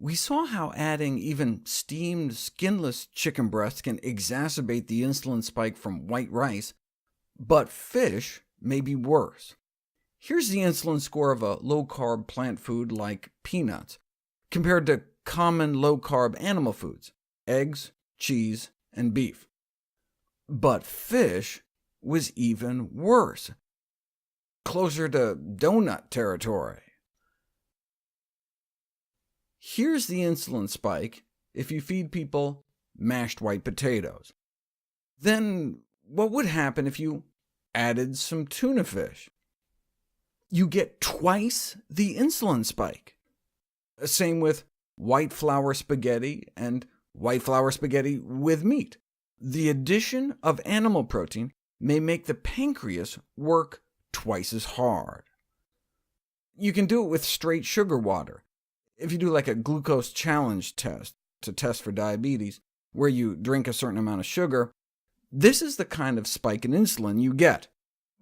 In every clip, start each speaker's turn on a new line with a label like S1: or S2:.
S1: We saw how adding even steamed, skinless chicken breasts can exacerbate the insulin spike from white rice, but fish may be worse. Here's the insulin score of a low-carb plant food like peanuts, compared to common low-carb animal foods, eggs, cheese, and beef. But fish was even worse, closer to donut territory. Here's the insulin spike if you feed people mashed white potatoes. Then what would happen if you added some tuna fish? You get twice the insulin spike. Same with white flour spaghetti and white flour spaghetti with meat. The addition of animal protein may make the pancreas work twice as hard. You can do it with straight sugar water. If you do like a glucose challenge test to test for diabetes, where you drink a certain amount of sugar, this is the kind of spike in insulin you get.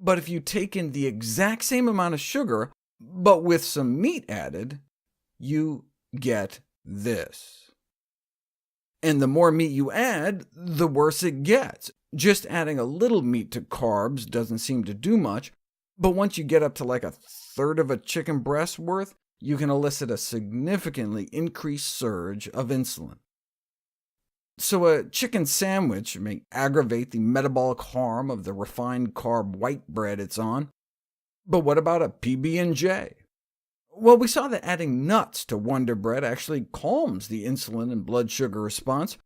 S1: But if you take in the exact same amount of sugar, but with some meat added, you get this. And the more meat you add, the worse it gets. Just adding a little meat to carbs doesn't seem to do much, but once you get up to like a third of a chicken breast worth, you can elicit a significantly increased surge of insulin. So a chicken sandwich may aggravate the metabolic harm of the refined carb white bread it's on. But what about a PB&J? Well, we saw that adding nuts to Wonder Bread actually calms the insulin and blood sugar response.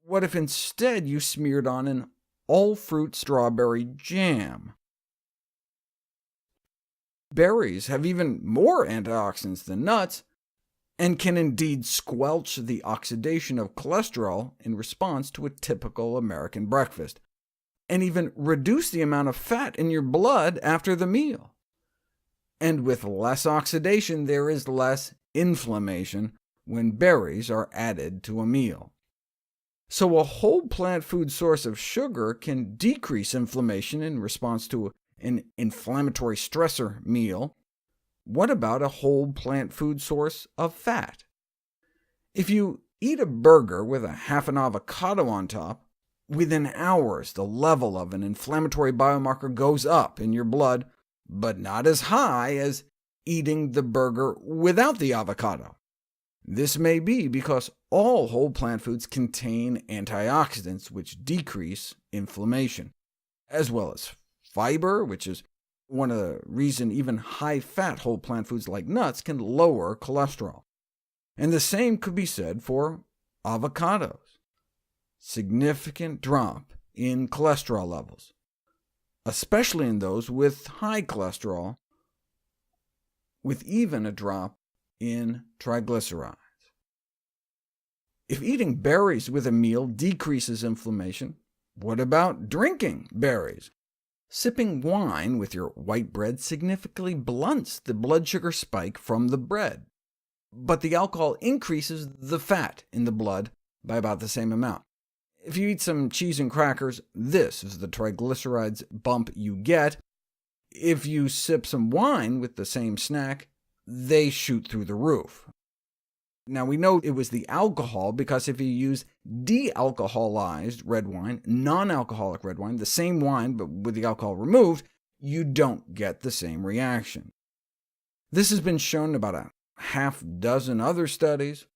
S1: What if instead you smeared on an all-fruit strawberry jam? Berries have even more antioxidants than nuts, and can indeed squelch the oxidation of cholesterol in response to a typical American breakfast, and even reduce the amount of fat in your blood after the meal. And with less oxidation, there is less inflammation when berries are added to a meal. So a whole plant food source of sugar can decrease inflammation in response to an inflammatory stressor meal. What about a whole plant food source of fat? If you eat a burger with a half an avocado on top, within hours the level of an inflammatory biomarker goes up in your blood, but not as high as eating the burger without the avocado. This may be because all whole plant foods contain antioxidants which decrease inflammation, as well as fiber, which is one of the reasons even high-fat whole plant foods like nuts can lower cholesterol. And the same could be said for avocados. Significant drop in cholesterol levels, especially in those with high cholesterol, with even a drop in triglycerides. If eating berries with a meal decreases inflammation, what about drinking berries? Sipping wine with your white bread significantly blunts the blood sugar spike from the bread, but the alcohol increases the fat in the blood by about the same amount. If you eat some cheese and crackers, this is the triglycerides bump you get. If you sip some wine with the same snack, they shoot through the roof. Now, we know it was the alcohol because if you use de-alcoholized red wine, non-alcoholic red wine, the same wine but with the alcohol removed, you don't get the same reaction. This has been shown in about a half dozen other studies,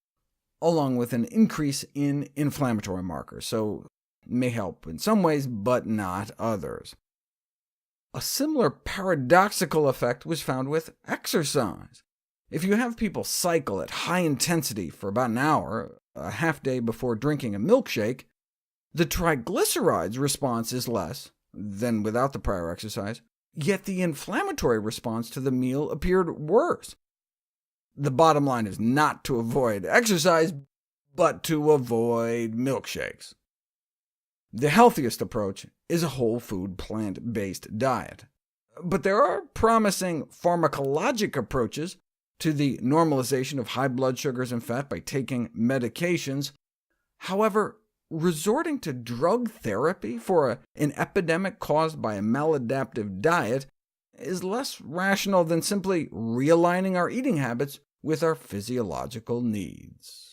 S1: along with an increase in inflammatory markers, so it may help in some ways, but not others. A similar paradoxical effect was found with exercise. If you have people cycle at high intensity for about an hour, a half day before drinking a milkshake, the triglycerides response is less than without the prior exercise, yet the inflammatory response to the meal appeared worse. The bottom line is not to avoid exercise, but to avoid milkshakes. The healthiest approach is a whole food, plant-based diet. But there are promising pharmacologic approaches to the normalization of high blood sugars and fat by taking medications. However, resorting to drug therapy for an epidemic caused by a maladaptive diet is less rational than simply realigning our eating habits with our physiological needs.